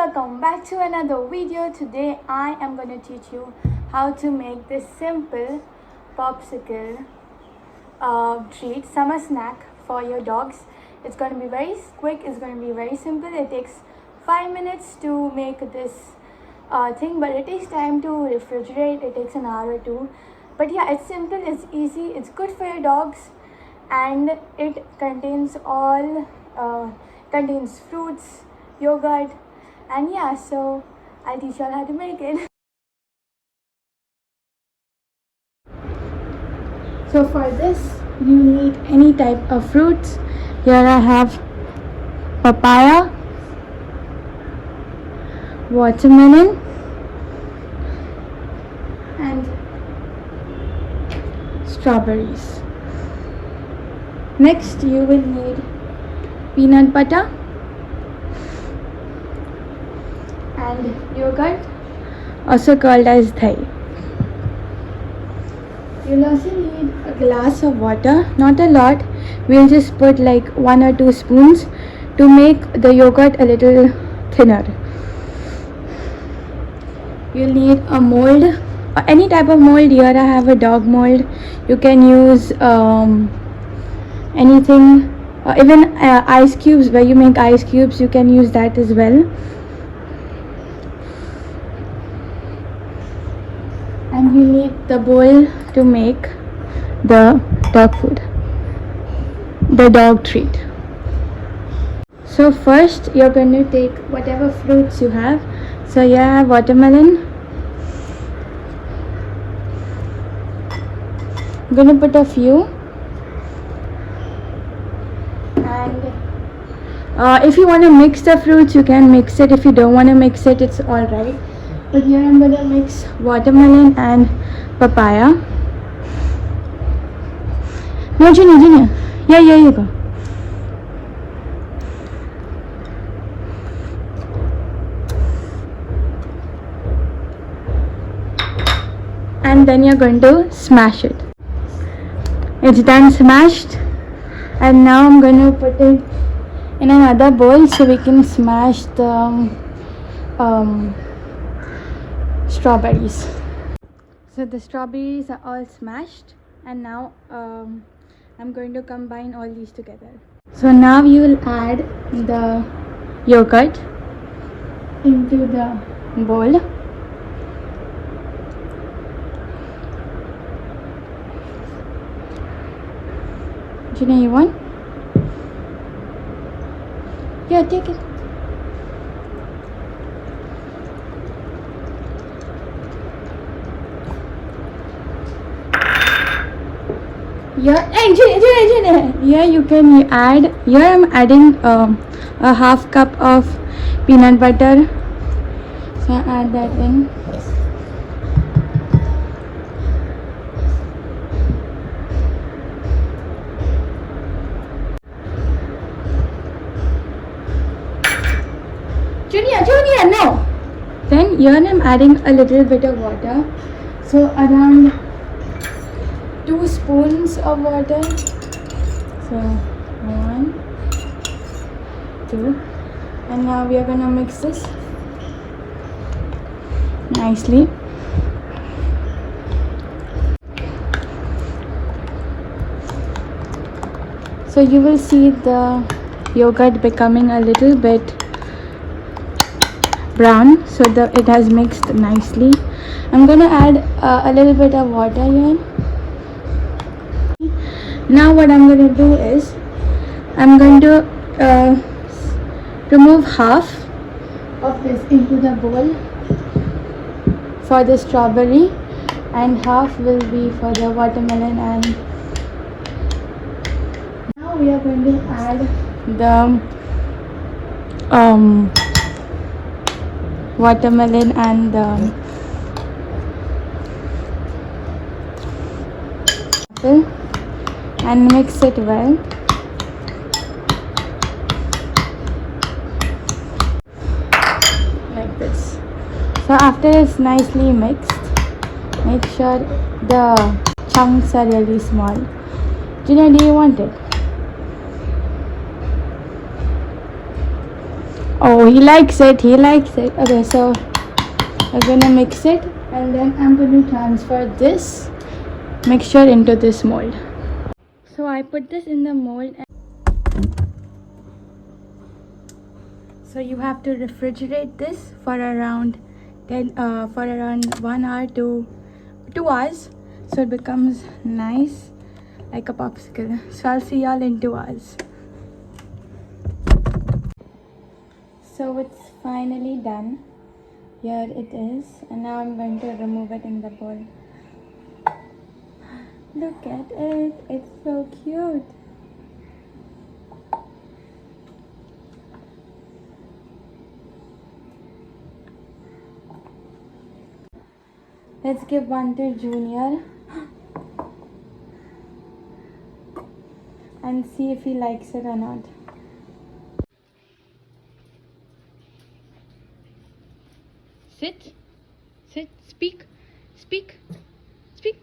welcome back to another video. Today I am going to teach you how to make this simple popsicle treat, summer snack for your dogs. It's going to be very quick, it's going to be very simple. It takes 5 minutes to make this thing, but it takes time to refrigerate. It takes an hour or two, but yeah, it's simple, it's easy, it's good for your dogs, and it contains contains fruits, yogurt, and yeah, so I'll teach you all how to make it. So for this you need any type of fruits. Here I have papaya, watermelon, and strawberries. Next you will need peanut butter and yogurt, also called as dahi. You'll also need a glass of water, not a lot. We'll just put like 1 or 2 spoons to make the yogurt a little thinner. You'll need a mold, any type of mold. Here I have a dog mold. You can use anything, even ice cubes, where you make ice cubes, you can use that as well. And you need the bowl to make the dog food, the dog treat. So first you're going to take whatever fruits you have. So here I have watermelon. I'm going to put a few, and if you want to mix the fruits you can mix it. If you don't want to mix it, it's alright. But here I'm going to mix watermelon and papaya. No, Junior. Yeah, you go. And then you're going to smash it. It's done smashed. And now I'm going to put it in another bowl so we can smash the strawberries. So the strawberries are all smashed, and now I'm going to combine all these together. So now you will add the yogurt into the bowl. Gina, you want? Yeah, take it. Yeah, hey, Gina. Yeah, you can add. Here I'm adding a half cup of peanut butter. So add that in. Junior, no. Then here I'm adding a little bit of water. So around 2 spoons of water. So 1, 2, and now we are gonna mix this nicely. So you will see the yogurt becoming a little bit brown, so that it has mixed nicely. I'm gonna add a little bit of water here. Now what I'm going to do is I'm going to remove half of this into the bowl for the strawberry, and half will be for the watermelon. And now we are going to add the watermelon and the apple, and mix it well. Like this. So after it's nicely mixed, make sure the chunks are really small. Gina, do you want it? Oh, he likes it. He likes it. Okay, so we're gonna mix it, and then I'm going to transfer this mixture into this mold. So I put this in the mold, and so you have to refrigerate this for around 1 hour to 2 hours, so it becomes nice like a popsicle. So I'll see y'all in 2 hours. So it's finally done. Here it is, and now I'm going to remove it in the bowl. Look at it, it's so cute. Let's give one to Junior and see if he likes it or not. Sit, sit, speak, speak, speak.